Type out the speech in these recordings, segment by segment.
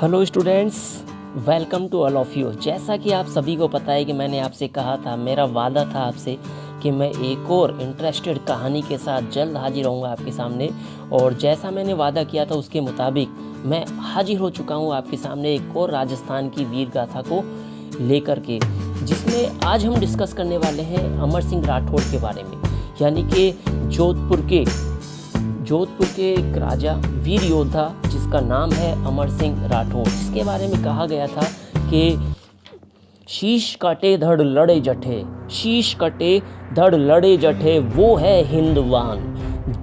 Hello students, welcome to all of you. जैसा कि आप सभी को पता है कि मैंने आपसे कहा था, मेरा वादा था आपसे कि मैं एक और इंटरेस्टेड कहानी के साथ जल्द हाजिर होऊंगा आपके सामने। और जैसा मैंने वादा किया था उसके मुताबिक मैं हाजिर हो चुका हूं आपके सामने एक और राजस्थान की वीर गाथा को लेकर के, जिसमें आज हम डिस्कस करने वाले हैं अमर सिंह राठौड़ के बारे में। यानी कि जोधपुर के एक राजा वीर योद्धा जिसका नाम है अमर सिंह राठौड़, जिसके बारे में कहा गया था कि शीश कटे धड़ लड़े जठे, शीश कटे धड़ लड़े जठे, वो है हिंदवान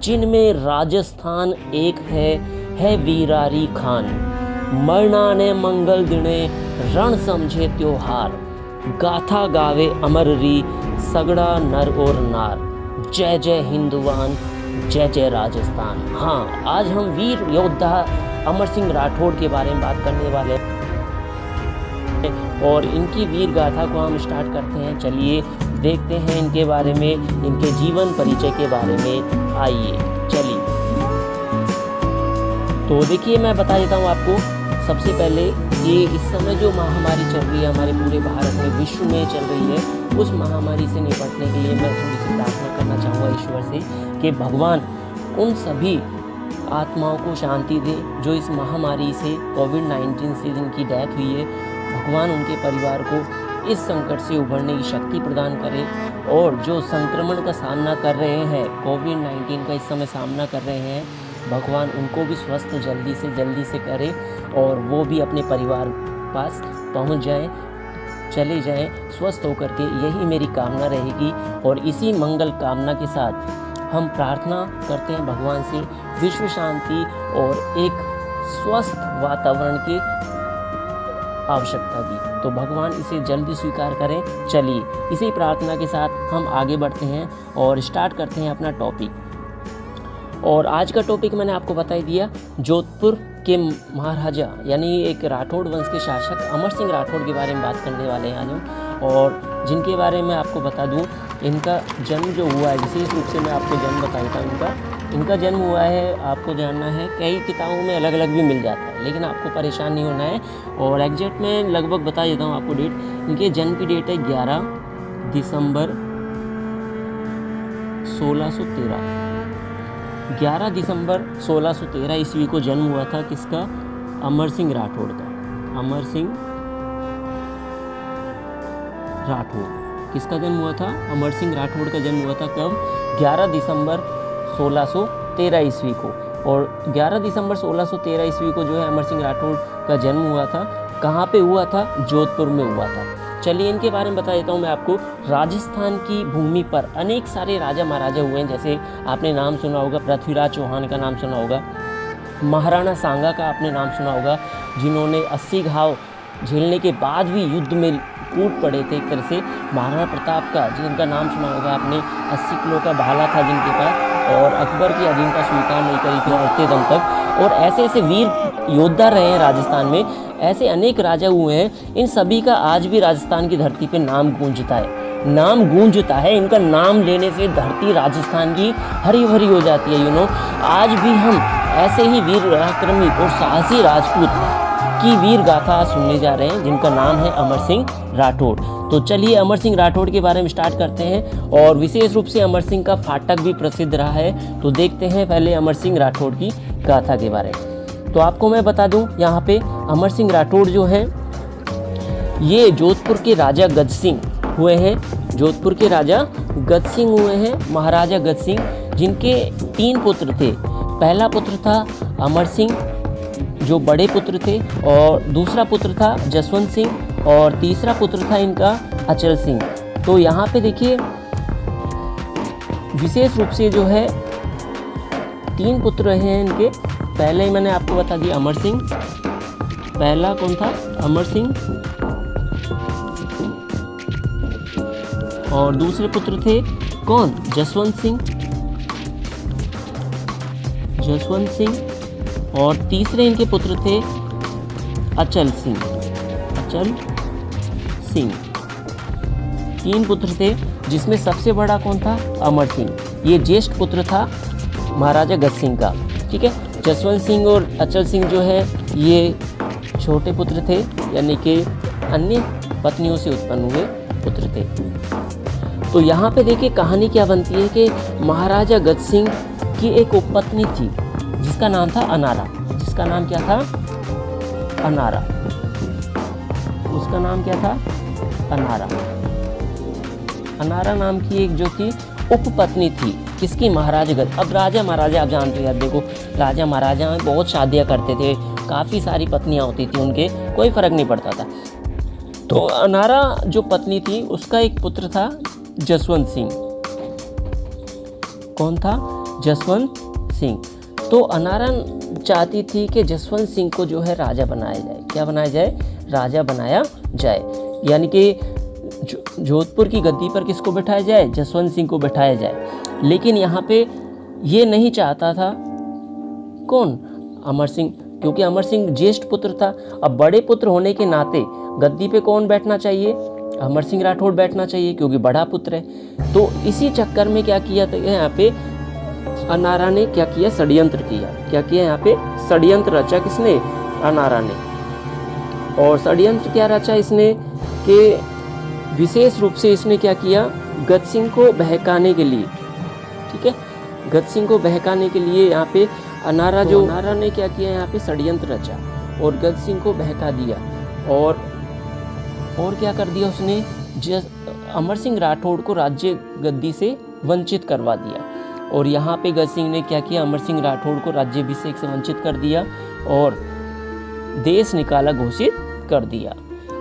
जिनमें राजस्थान एक है वीरारी खान। मरना ने मंगल दिने रण समझे त्योहार, गाथा गावे अमररी सगड़ा नर और नार। जय जय हिंदवान, जय जय राजस्थान। हाँ, आज हम वीर योद्धा अमर सिंह राठौड़ के बारे में बात करने वाले हैं और इनकी वीर गाथा को हम स्टार्ट करते हैं। चलिए देखते हैं इनके बारे में, इनके जीवन परिचय के बारे में। आइए चलिए। तो देखिए, मैं बता देता हूँ आपको सबसे पहले कि इस समय जो महामारी चल रही है हमारे पूरे भारत में, विश्व में चल रही है, उस महामारी से निपटने के लिए मैं थोड़ी सी प्रार्थना करना चाहूँगा ईश्वर से कि भगवान उन सभी आत्माओं को शांति दे जो इस महामारी से, कोविड-19 से जिनकी डेथ हुई है। भगवान उनके परिवार को इस संकट से उभरने की शक्ति प्रदान करे, और जो संक्रमण का सामना कर रहे हैं, कोविड-19 का इस समय सामना कर रहे हैं, भगवान उनको भी स्वस्थ जल्दी से करे और वो भी अपने परिवार पास पहुंच जाएं, चले जाएं स्वस्थ होकर के। यही मेरी कामना रहेगी। और इसी मंगल कामना के साथ हम प्रार्थना करते हैं भगवान से विश्व शांति और एक स्वस्थ वातावरण की आवश्यकता की। तो भगवान इसे जल्दी स्वीकार करें। चलिए इसी प्रार्थना के साथ हम आगे बढ़ते हैं और स्टार्ट करते हैं अपना टॉपिक। और आज का टॉपिक मैंने आपको बता ही दिया, जोधपुर के महाराजा यानी एक राठौड़ वंश के शासक अमर सिंह राठौड़ के बारे में बात करने वाले हैं आज हम। और जिनके बारे में आपको बता दूं, इनका जन्म जो हुआ है, विशेष रूप से मैं आपको जन्म बता देता हूं। इनका जन्म हुआ है, आपको जानना है, कई किताबों में अलग अलग भी मिल जाता है, लेकिन आपको परेशान नहीं होना है। और एग्जैक्ट में लगभग बता देता हूँ आपको डेट। इनके जन्म की डेट है 11 दिसंबर 1613। 11 दिसंबर 1613 ईस्वी को जन्म हुआ था किसका? अमर सिंह राठौड़ का। अमर सिंह राठौड़ किसका जन्म हुआ था? अमर सिंह राठौड़ का जन्म हुआ था कब? 11 दिसंबर 1613 ईस्वी को। और 11 दिसंबर 1613 ईस्वी को जो है अमर सिंह राठौड़ का जन्म हुआ था। कहाँ पे हुआ था? जोधपुर में हुआ था। चलिए इनके बारे में बता देता हूँ मैं आपको। राजस्थान की भूमि पर अनेक सारे राजा महाराजा हुए हैं। जैसे आपने नाम सुना होगा, पृथ्वीराज चौहान का नाम सुना होगा, महाराणा सांगा का आपने नाम सुना होगा, जिन्होंने 80 घाव झेलने के बाद भी युद्ध में कूद पड़े थे एक तरह से। महाराणा प्रताप का, जिनका नाम सुना होगा आपने, 80 किलो का भाला था जिनके पास, और अकबर की अधीनता स्वीकार नहीं करी थी मरते दम तक। और ऐसे ऐसे वीर योद्धा रहे हैं राजस्थान में, ऐसे अनेक राजा हुए हैं। इन सभी का आज भी राजस्थान की धरती पे नाम गूंजता है। इनका नाम लेने से धरती राजस्थान की हरी भरी हो जाती है। आज भी हम ऐसे ही वीर पराक्रमी और साहसी राजपूत की वीर गाथा सुनने जा रहे हैं, जिनका नाम है अमर सिंह राठौड़। तो चलिए अमर सिंह राठौड़ के बारे में स्टार्ट करते हैं। और विशेष रूप से अमर सिंह का फाटक भी प्रसिद्ध रहा है। तो देखते हैं पहले अमर सिंह राठौड़ की गाथा के बारे में। तो आपको मैं बता दूं, यहाँ पे अमर सिंह राठौड़ जो हैं, ये जोधपुर के राजा गज सिंह हुए हैं। जोधपुर के राजा गज सिंह हुए हैं, महाराजा गज सिंह, जिनके 3 पुत्र थे। पहला पुत्र था अमर सिंह जो बड़े पुत्र थे, और दूसरा पुत्र था जसवंत सिंह, और तीसरा पुत्र था इनका अचल सिंह। तो यहाँ पे देखिए विशेष रूप से जो है 3 पुत्र हैं इनके। पहले ही मैंने आपको बता दिया अमर सिंह। पहला कौन था? अमर सिंह। और दूसरे पुत्र थे कौन? जसवंत सिंह। और तीसरे इनके पुत्र थे अचल सिंह। 3 पुत्र थे, जिसमें सबसे बड़ा कौन था? अमर सिंह। ये ज्येष्ठ पुत्र था महाराजा गज सिंह का। ठीक है, जसवंत सिंह और अचल सिंह जो है ये छोटे पुत्र थे, यानी कि अन्य पत्नियों से उत्पन्न हुए पुत्र थे। तो यहाँ पे देखिए कहानी क्या बनती है कि महाराजा गज सिंह की एक उपपत्नी थी जिसका नाम था अनारा। जिसका नाम क्या था? अनारा। उसका नाम क्या था? अनारा। अनारा नाम की एक जो थी उपपत्नी थी किसकी? महाराजा गज। अब राजा महाराजा आप जानते हैं, देखो राजा महाराजा में बहुत शादियाँ करते थे, काफ़ी सारी पत्नियाँ होती थी उनके, कोई फ़र्क नहीं पड़ता था। तो अनारा जो पत्नी थी उसका एक पुत्र था जसवंत सिंह। कौन था? जसवंत सिंह। तो अनारा चाहती थी कि जसवंत सिंह को जो है राजा बनाया जाए। क्या बनाया जाए? राजा बनाया जाए, यानी कि जोधपुर की गद्दी पर किसको बैठाया जाए? जसवंत सिंह को बैठाया जाए। लेकिन यहाँ पे ये नहीं चाहता था कौन? अमर सिंह, क्योंकि अमर सिंह ज्येष्ठ पुत्र था। अब बड़े पुत्र होने के नाते गद्दी पे कौन बैठना चाहिए? अमर सिंह राठौड़ बैठना चाहिए, क्योंकि बड़ा पुत्र है। तो इसी चक्कर में क्या किया था यहाँ पे अनारा ने? क्या किया? षड्यंत्र किया। क्या किया यहाँ पे? षड्यंत्र रचा। किसने? अनारा ने। और षड्यंत्र क्या रचा इसने कि विशेष रूप से इसने क्या किया? गज सिंह को बहकाने के लिए, ठीक है, गज सिंह को बहकाने के लिए यहाँ पे अनारा ने क्या किया? यहाँ पे षड्यंत्र रचा और गज सिंह को बहका दिया। और क्या कर दिया उसने? अमर सिंह राठौड़ को राज्य गद्दी से वंचित करवा दिया। और यहाँ पे गज सिंह ने क्या किया? अमर सिंह राठौड़ को राज्याभिषेक से वंचित कर दिया और देश निकाला घोषित कर दिया।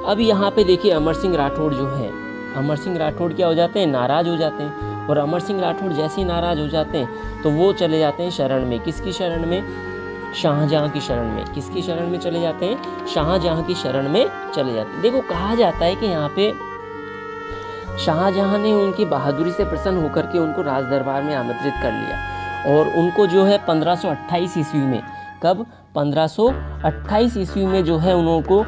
अब यहाँ पे देखिए अमर सिंह राठौड़ जो है, अमर सिंह राठौड़ क्या हो जाते हैं? नाराज हो जाते हैं। और अमर सिंह राठौड़ जैसे ही नाराज हो जाते हैं तो वो चले जाते हैं शरण में। किसकी शरण में? शाहजहां की शरण में। किसकी शरण में चले जाते हैं? शाहजहां की शरण में चले जाते हैं। देखो कहा जाता है कि यहाँ पे शाहजहां ने उनकी बहादुरी से प्रसन्न होकर के उनको राज दरबार में आमंत्रित कर लिया और उनको जो है 1528 ईस्वी में, कब? 1528 ईस्वी में जो है उनको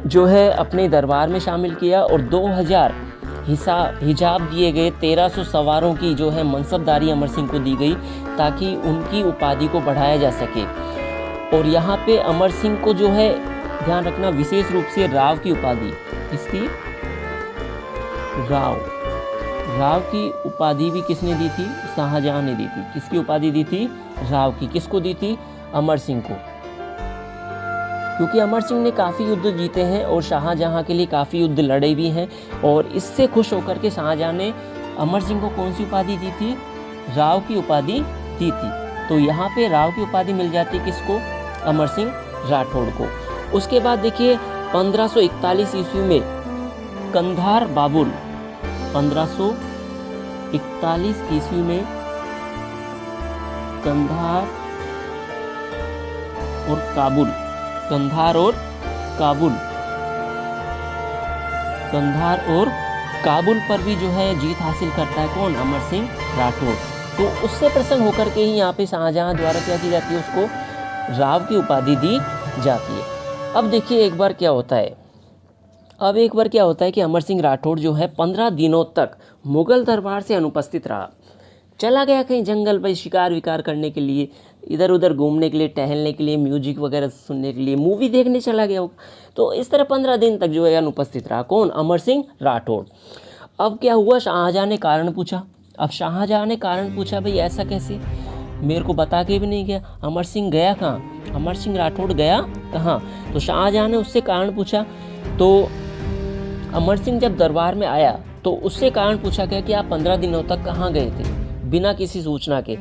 जो है अपने दरबार में शामिल किया और 2000 हिजाब दिए गए। 1300 सवारों की जो है मनसबदारी अमर सिंह को दी गई ताकि उनकी उपाधि को बढ़ाया जा सके। और यहाँ पे अमर सिंह को जो है ध्यान रखना विशेष रूप से राव की उपाधि, इसकी राव की उपाधि भी किसने दी थी? शाहजहां ने दी थी। किसकी उपाधि दी थी? राव की। किसको दी थी? अमर सिंह को, क्योंकि अमर सिंह ने काफ़ी युद्ध जीते हैं और शाहजहां के लिए काफ़ी युद्ध लड़े भी हैं। और इससे खुश होकर के शाहजहां ने अमर सिंह को कौन सी उपाधि दी थी? राव की उपाधि दी थी। तो यहाँ पे राव की उपाधि मिल जाती किसको? अमर सिंह राठौड़ को। उसके बाद देखिए 1541 ईस्वी में कंधार बाबुल, 1541 ईस्वी में कंधार और काबुल पर भी जो है जीत हासिल करता है कौन? अमर सिंह राठौड़। तो उससे प्रसन्न होकर के ही यहाँ पे शाहजहां द्वारा क्या की जाती है? उसको राव की उपाधि दी जाती है। अब देखिए एक बार क्या होता है कि अमर सिंह राठौड़ जो है 15 दिनों तक मुगल दरबार से अनुपस्थित रहा। चला गया कहीं जंगल पर शिकार विकार करने के लिए, इधर उधर घूमने के लिए, टहलने के लिए, म्यूजिक वगैरह सुनने के लिए, मूवी देखने चला गया। तो इस तरह 15 दिन तक जो है अनुपस्थित रहा कौन? अमर सिंह राठौड़। अब क्या हुआ? शाहजहां ने कारण पूछा। अब शाहजहां ने कारण पूछा, भाई ऐसा कैसे? मेरे को बता के भी नहीं गया। अमर सिंह गया कहाँ? अमर सिंह राठौड़ गया कहाँ? तो शाहजहां ने उससे कारण पूछा। तो अमर सिंह जब दरबार में आया तो उससे कारण पूछा गया कि आप 15 दिनों तक कहाँ गए थे बिना किसी सूचना के?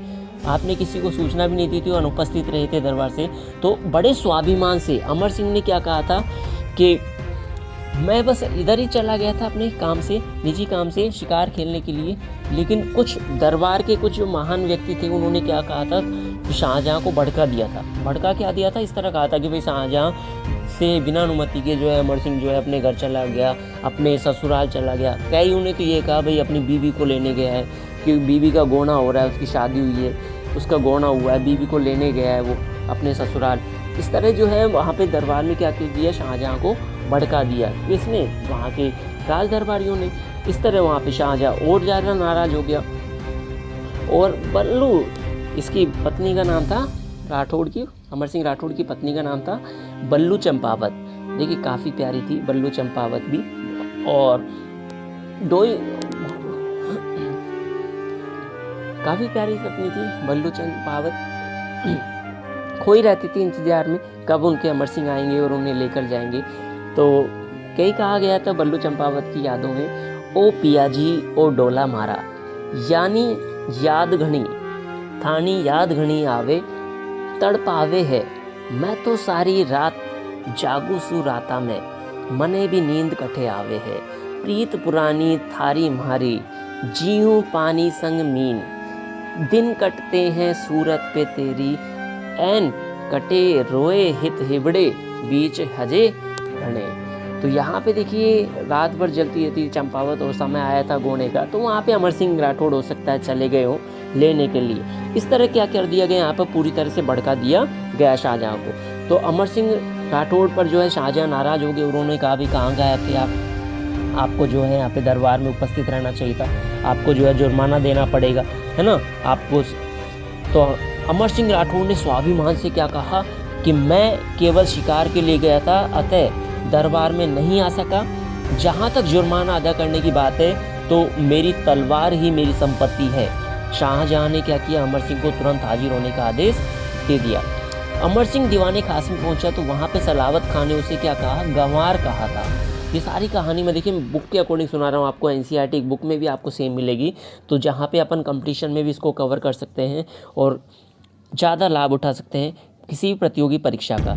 आपने किसी को सूचना भी नहीं दी थी और अनुपस्थित रहे थे दरबार से। तो बड़े स्वाभिमान से अमर सिंह ने क्या कहा था कि मैं बस इधर ही चला गया था अपने काम से, निजी काम से, शिकार खेलने के लिए। लेकिन कुछ दरबार के कुछ जो महान व्यक्ति थे उन्होंने क्या कहा था? शाहजहां को भड़का दिया था। भड़का क्या दिया था? इस तरह कहा था कि भाई शाहजहां से बिना अनुमति के जो है अमर सिंह जो है अपने घर चला गया, अपने ससुराल चला गया। कई उन्हें तो ये कहा भाई अपनी बीवी को लेने गया है, कि बीवी का गोना हो रहा है, उसकी शादी हुई है, उसका गोना हुआ है, बीवी को लेने गया है वो अपने ससुराल। इस तरह जो है वहाँ पे दरबार में क्या कर दिया? शाहजहां को भड़का दिया। किसने? वहाँ के राज दरबारियों ने। इस तरह वहाँ पे शाहजहां और ज़्यादा नाराज़ हो गया। और बल्लू, इसकी पत्नी का नाम था राठौड़ की, अमर सिंह राठौड़ की पत्नी का नाम था बल्लू चंपावत, देखिए काफ़ी प्यारी थी बल्लू चंपावत भी। और डोई काफ़ी प्यारी पत्नी थी बल्लू चंपावत, खोई रहती थी इंतजार में कब उनके अमर सिंह आएंगे और उन्हें लेकर जाएंगे। तो कई कहा गया था बल्लू चंपावत की यादों में, ओ पिया जी ओ डोला मारा, यानी याद घनी थानी याद घनी आवे, तड़पावे है मैं तो सारी रात जागू सु राता में, मने भी नींद कठे आवे है, प्रीत पुरानी थारी म्हारी, जीऊं पानी संग मीन, दिन कटते हैं सूरत पे तेरी, एन कटे रोए हित हिबड़े, बीच हजे घने। तो यहाँ पे देखिए रात भर जलती रहती चंपावत और समय आया था गोने का, तो वहाँ पे अमर सिंह राठौड़ हो सकता है चले गए हो लेने के लिए। इस तरह क्या कर दिया गया, यहाँ पर पूरी तरह से भड़का दिया गया शाहजहाँ को। तो अमर सिंह राठौड़ पर जो है शाहजहाँ नाराज हो गए, उन्होंने कहा भी कहाँ गए थे आप, आपको जो है यहाँ पे दरबार में उपस्थित रहना चाहिए था, आपको जो है जुर्माना देना पड़ेगा, है ना आपको। तो अमर सिंह राठौड़ ने स्वाभिमान से क्या कहा कि मैं केवल शिकार के लिए गया था, अतः दरबार में नहीं आ सका। जहाँ तक जुर्माना अदा करने की बात है तो मेरी तलवार ही मेरी संपत्ति है। शाहजहाँ ने क्या किया, अमर सिंह को तुरंत हाजिर होने का आदेश दे दिया। अमर सिंह दीवाने खास में पहुंचा तो वहाँ पे सलावत खान ने उसे क्या कहा, गंवार कहा था। ये सारी कहानी मैं देखिए बुक के अकॉर्डिंग सुना रहा हूँ आपको, एनसीईआरटी बुक में भी आपको सेम मिलेगी, तो जहाँ पे अपन कंपटीशन में भी इसको कवर कर सकते हैं और ज़्यादा लाभ उठा सकते हैं किसी भी प्रतियोगी परीक्षा का।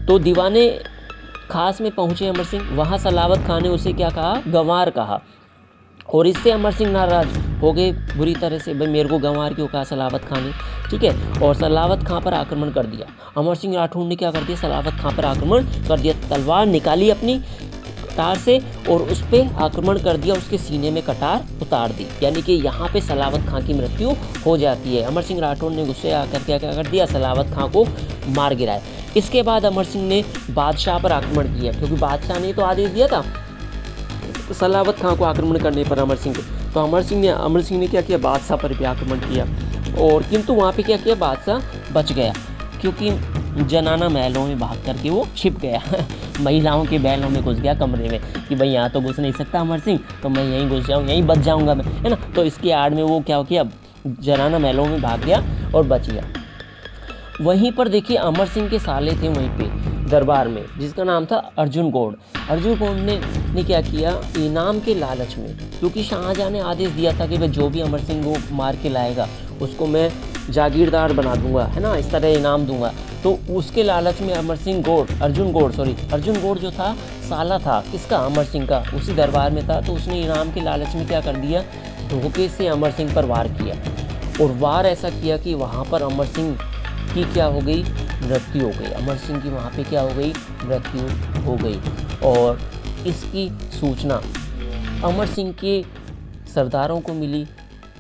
तो दीवाने खास में पहुँचे अमर सिंह, वहाँ सलावत खान ने उसे क्या कहा, गंवार कहा। और इससे अमर सिंह नाराज हो गए बुरी तरह से, भाई मेरे को गंवार क्यों कहा सलावत खान ने, ठीक है। और सलावत खां पर आक्रमण कर दिया। अमर सिंह राठौड़ ने क्या कर दिया, सलावत खां पर आक्रमण कर दिया, तलवार निकाली अपनी कटार से और उस पर आक्रमण कर दिया, उसके सीने में कटार उतार दी, यानी कि यहाँ पे सलावत खां की मृत्यु हो जाती है। अमर सिंह राठौड़ ने गुस्से आकर क्या कर दिया, सलावत खां को मार गिराया। इसके बाद अमर सिंह ने बादशाह पर आक्रमण किया, क्योंकि बादशाह ने तो आदेश दिया था सलावत खां को आक्रमण करने पर अमर सिंह को। तो अमर सिंह ने क्या किया, बादशाह पर भी आक्रमण किया। और किंतु वहाँ पे क्या किया, बादशाह बच गया, क्योंकि जनाना महलों में भाग करके वो छिप गया महिलाओं के बैलों में घुस गया कमरे में कि भाई यहाँ तो घुस नहीं सकता अमर सिंह, तो मैं यहीं घुस जाऊँ, यहीं बच जाऊँगा मैं, है ना। तो इसकी आड़ में वो क्या किया, जनाना महलों में भाग गया और बच गया। वहीं पर देखिए अमर सिंह के साले थे वहीं पे दरबार में, जिसका नाम था अर्जुन गौड़। अर्जुन गौड़ ने क्या किया, इनाम के लालच में, क्योंकि शाहजहाँ ने आदेश दिया था कि भाई जो भी अमर सिंह को मार के लाएगा उसको मैं जागीरदार बना दूंगा, है ना, इस तरह इनाम दूंगा। तो उसके लालच में अर्जुन गौड़ जो था साला था किसका, अमर सिंह का, उसी दरबार में था। तो उसने इनाम के लालच में क्या कर दिया, धोखे से अमर सिंह पर वार किया। और वार ऐसा किया कि वहाँ पर अमर सिंह की क्या हो गई, मृत्यु हो गई। अमर सिंह की वहाँ पे क्या हो गई, मृत्यु हो गई। और इसकी सूचना अमर सिंह के सरदारों को मिली,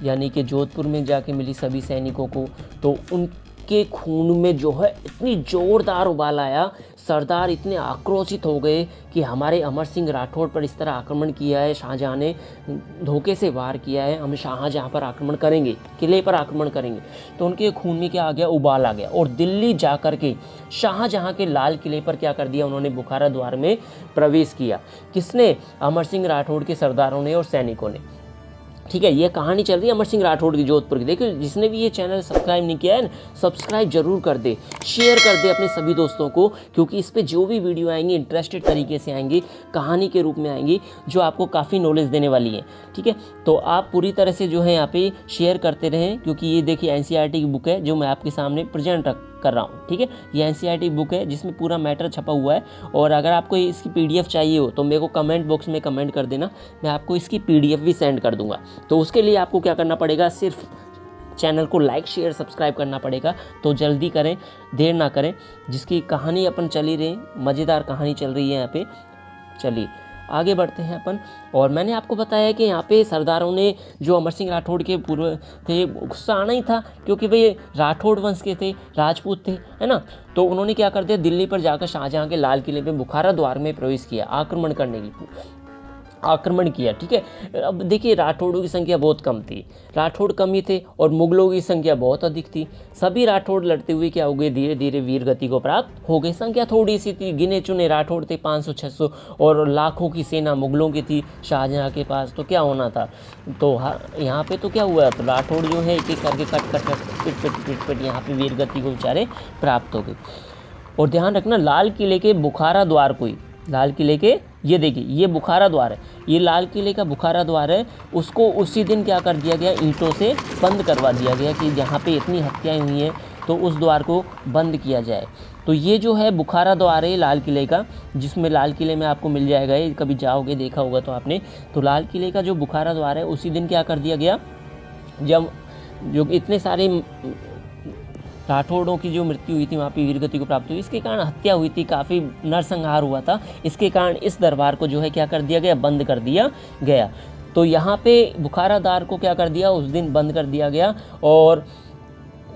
यानी कि जोधपुर में जाके मिली सभी सैनिकों को। तो उनके खून में जो है इतनी ज़ोरदार उबाल आया, सरदार इतने आक्रोशित हो गए कि हमारे अमर सिंह राठौड़ पर इस तरह आक्रमण किया है, शाहजहाँ ने धोखे से वार किया है, हम शाहजहाँ पर आक्रमण करेंगे, किले पर आक्रमण करेंगे। तो उनके खून में क्या आ गया, उबाल आ गया। और दिल्ली जा कर के शाहजहाँ के लाल किले पर क्या कर दिया, उन्होंने बुखारा द्वार में प्रवेश किया। किसने, अमर सिंह राठौड़ के सरदारों ने और सैनिकों ने। ठीक है, ये कहानी चल रही है अमर सिंह राठौड़ की जोधपुर की। देखिए जिसने भी ये चैनल सब्सक्राइब नहीं किया है, सब्सक्राइब जरूर कर दे, शेयर कर दे अपने सभी दोस्तों को, क्योंकि इस पे जो भी वीडियो आएंगी इंटरेस्टेड तरीके से आएंगी, कहानी के रूप में आएंगी, जो आपको काफ़ी नॉलेज देने वाली है। ठीक है, तो आप पूरी तरह से जो है यहाँ पे शेयर करते रहें, क्योंकि ये देखिए एनसीईआरटी की बुक है जो मैं आपके सामने प्रेजेंट कर रहा हूँ। ठीक है, ये एनसीईआरटी बुक है जिसमें पूरा मैटर छपा हुआ है। और अगर आपको इसकी पीडीएफ चाहिए हो तो मेरे को कमेंट बॉक्स में कमेंट कर देना, मैं आपको इसकी पीडीएफ भी सेंड कर दूंगा। तो उसके लिए आपको क्या करना पड़ेगा, सिर्फ चैनल को लाइक शेयर सब्सक्राइब करना पड़ेगा। तो जल्दी करें, देर ना करें। जिसकी कहानी अपन चली रही, मज़ेदार कहानी चल रही है यहाँ पे, चलिए आगे बढ़ते हैं अपन। और मैंने आपको बताया कि यहाँ पे सरदारों ने, जो अमर सिंह राठौड़ के पूर्व थे, गुस्सा आना ही था, क्योंकि भाई राठौड़ वंश के थे, राजपूत थे, है ना। तो उन्होंने क्या कर दिया, दिल्ली पर जाकर शाहजहाँ के लाल किले पे बुखारा द्वार में प्रवेश किया आक्रमण करने के लिए। आक्रमण किया। ठीक है, अब देखिए राठौड़ों की संख्या बहुत कम थी, राठौड़ कम ही थे और मुगलों की संख्या बहुत अधिक थी। सभी राठौड़ लड़ते हुए क्या हो गए, धीरे धीरे वीर गति को प्राप्त हो गए। संख्या थोड़ी सी थी, गिने चुने राठौड़ थे 500-600 और लाखों की सेना मुगलों की थी शाहजहाँ के पास। तो क्या होना था, तो यहाँ पे तो क्या हुआ, तो राठौड़ जो है एक एक करके कट कट कट पिट पिट यहाँ पे वीर गति को बेचारे प्राप्त हो गए। और ध्यान रखना, लाल किले के बुखारा द्वार को ही, लाल किले के, ये देखिए ये बुखारा द्वार है, ये लाल किले का बुखारा द्वार है, उसको उसी दिन क्या कर दिया गया, ईंटों से बंद करवा दिया गया कि जहाँ पे इतनी हत्याएं हुई हैं तो उस द्वार को बंद किया जाए। तो ये जो है बुखारा द्वार है लाल किले का, जिसमें लाल किले में आपको मिल जाएगा, ये कभी जाओगे देखा होगा तो आपने। तो लाल किले का जो बुखारा द्वार है उसी दिन क्या कर दिया गया, जब जो इतने सारे राठौड़ों की जो मृत्यु हुई थी वहाँ पे वीरगति को प्राप्त हुई, इसके कारण हत्या हुई थी, काफ़ी नरसंहार हुआ था, इसके कारण इस दरबार को जो है क्या कर दिया गया, बंद कर दिया गया। तो यहाँ पे बुखारा द्वार को क्या कर दिया, उस दिन बंद कर दिया गया। और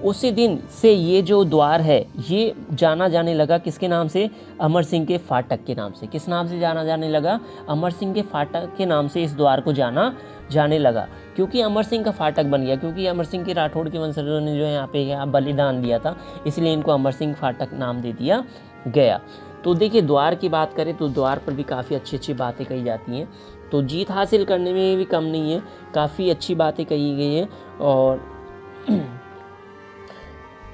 उसी दिन से ये जो द्वार है ये जाना जाने लगा किसके नाम से, अमर सिंह के फाटक के नाम से। किस नाम से जाना जाने लगा, अमर सिंह के फाटक के नाम से इस द्वार को जाना जाने लगा, क्योंकि अमर सिंह का फाटक बन गया, क्योंकि अमर सिंह के राठौड़ के वंशजों ने जो है यहाँ पे बलिदान दिया था, इसलिए इनको अमर सिंह फाटक नाम दे दिया गया। तो देखिए द्वार की बात करें तो द्वार पर भी काफ़ी अच्छी अच्छी बातें कही जाती हैं, तो जीत हासिल करने में भी कम नहीं है, काफ़ी अच्छी बातें कही गई हैं। और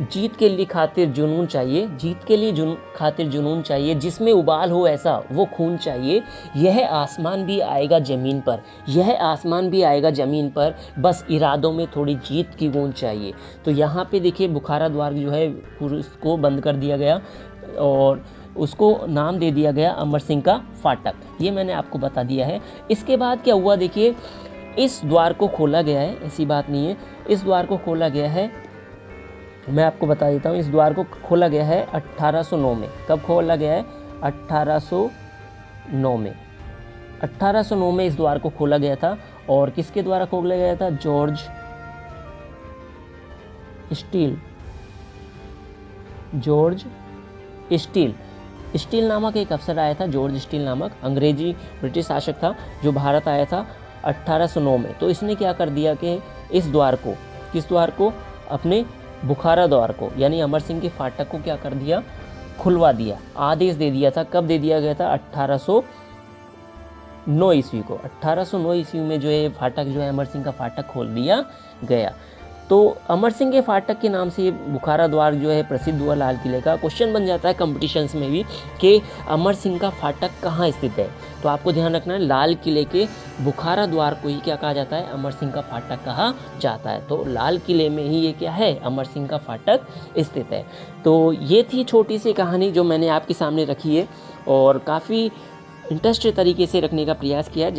जीत के लिए खातिर जुनून चाहिए, जीत के लिए खातिर जुनून चाहिए, जिसमें उबाल हो ऐसा वो खून चाहिए, यह आसमान भी आएगा ज़मीन पर, यह आसमान भी आएगा ज़मीन पर, बस इरादों में थोड़ी जीत की गूंज चाहिए। तो यहाँ पे देखिए बुखारा द्वार जो है उसको बंद कर दिया गया और उसको नाम दे दिया गया अमर सिंह का फाटक, ये मैंने आपको बता दिया है। इसके बाद क्या हुआ, देखिए इस द्वार को खोला गया है, ऐसी बात नहीं है, इस द्वार को खोला गया है, मैं आपको बता देता हूँ, इस द्वार को खोला गया है 1809 में। कब खोला गया है, 1809 में, 1809 में इस द्वार को खोला गया था। और किसके द्वारा खोला गया था, George steel, George steel, steel नामक एक अफसर आया था, जॉर्ज स्टील नामक अंग्रेजी ब्रिटिश शासक था जो भारत आया था 1809 में। तो इसने क्या कर दिया कि इस द्वार को, किस द्वार को, अपने बुखारा द्वार को यानी अमर सिंह के फाटक को क्या कर दिया, खुलवा दिया, आदेश दे दिया था। कब दे दिया गया था, 1809 ईस्वी को, 1809 ईस्वी में जो है फाटक जो है अमर सिंह का फाटक खोल दिया गया। तो अमर सिंह के फाटक के नाम से ये बुखारा द्वार जो है प्रसिद्ध हुआ लाल किले का। क्वेश्चन बन जाता है कंपटीशंस में भी कि अमर सिंह का फाटक कहाँ स्थित है, तो आपको ध्यान रखना है लाल किले के बुखारा द्वार को ही क्या कहा जाता है, अमर सिंह का फाटक कहा जाता है। तो लाल किले में ही ये क्या है, अमर सिंह का फाटक स्थित है। तो ये थी छोटी सी कहानी जो मैंने आपके सामने रखी है और काफ़ी इंटरेस्टिंग तरीके से रखने का प्रयास किया है।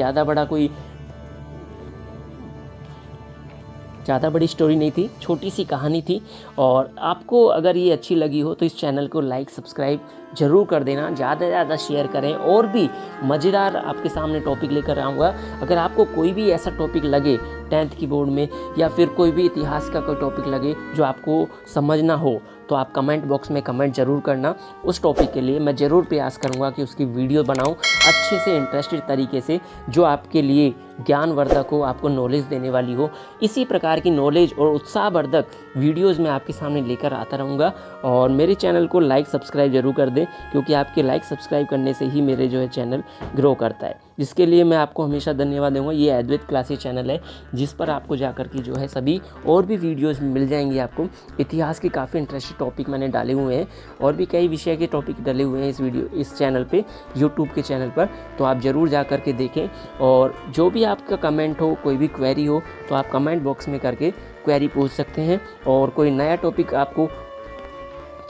ज़्यादा बड़ी स्टोरी नहीं थी, छोटी सी कहानी थी। और आपको अगर ये अच्छी लगी हो तो इस चैनल को लाइक सब्सक्राइब ज़रूर कर देना, ज़्यादा से ज़्यादा शेयर करें। और भी मज़ेदार आपके सामने टॉपिक लेकर आऊँगा। अगर आपको कोई भी ऐसा टॉपिक लगे 10th की बोर्ड में या फिर कोई भी इतिहास का कोई टॉपिक लगे जो आपको समझना हो तो आप कमेंट बॉक्स में कमेंट ज़रूर करना। उस टॉपिक के लिए मैं ज़रूर प्रयास करूँगा कि उसकी वीडियो बनाऊँ अच्छे से, इंटरेस्टेड तरीके से, जो आपके लिए ज्ञानवर्धक हो, आपको नॉलेज देने वाली हो। इसी प्रकार की नॉलेज और उत्साहवर्धक वीडियोस मैं आपके सामने लेकर आता रहूँगा। और मेरे चैनल को लाइक सब्सक्राइब ज़रूर कर दें, क्योंकि आपके लाइक सब्सक्राइब करने से ही मेरे जो है चैनल ग्रो करता है, जिसके लिए मैं आपको हमेशा धन्यवाद दूँगा। ये अद्वैत क्लासेस चैनल है जिस पर आपको जाकर के जो है सभी और भी वीडियोस मिल जाएंगे। आपको इतिहास के काफ़ी इंटरेस्टिंग टॉपिक मैंने डाले हुए हैं और भी कई विषय के टॉपिक डाले हुए हैं इस चैनल पे, यूट्यूब के चैनल पर। तो आप ज़रूर जा कर के देखें। और जो भी आपका कमेंट हो, कोई भी क्वेरी हो तो आप कमेंट बॉक्स में करके क्वेरी पूछ सकते हैं। और कोई नया टॉपिक आपको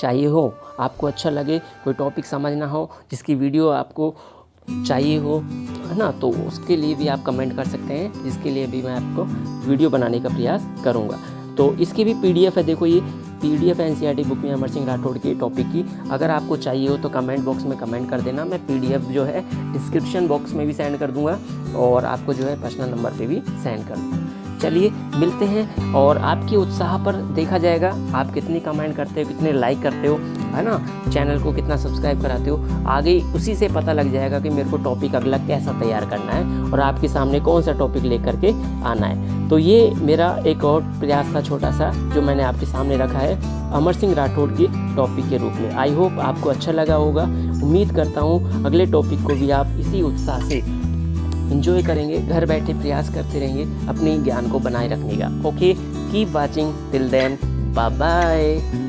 चाहिए हो, आपको अच्छा लगे, कोई टॉपिक समझना हो, जिसकी वीडियो आपको चाहिए हो, है ना, तो उसके लिए भी आप कमेंट कर सकते हैं, जिसके लिए भी मैं आपको वीडियो बनाने का प्रयास करूँगा। तो इसकी भी PDF है, देखो ये PDF है NCERT बुक में अमर सिंह राठौड़ के टॉपिक की। अगर आपको चाहिए हो तो कमेंट बॉक्स में कमेंट कर देना, मैं PDF जो है डिस्क्रिप्शन बॉक्स में भी सेंड कर दूँगा और आपको जो है पर्सनल नंबर पे भी सेंड कर दूँगा। चलिए मिलते हैं और आपके उत्साह पर देखा जाएगा आप कितनी कमेंट करते हो, कितने लाइक करते हो। है ना, चैनल को कितना सब्सक्राइब कराते हो, आगे उसी से पता लग जाएगा कि मेरे को टॉपिक अगला कैसा तैयार करना है और आपके सामने कौन सा टॉपिक लेकर के आना है। तो ये मेरा एक और प्रयास था छोटा सा जो मैंने आपके सामने रखा है अमर सिंह राठौड़ के टॉपिक के रूप में। आई होप आपको अच्छा लगा होगा। उम्मीद करता हूँ अगले टॉपिक को भी आप इसी उत्साह से एंजॉय करेंगे, घर बैठे प्रयास करते रहेंगे अपने ज्ञान को बनाए रखने का। Okay, keep watching, till then, bye bye.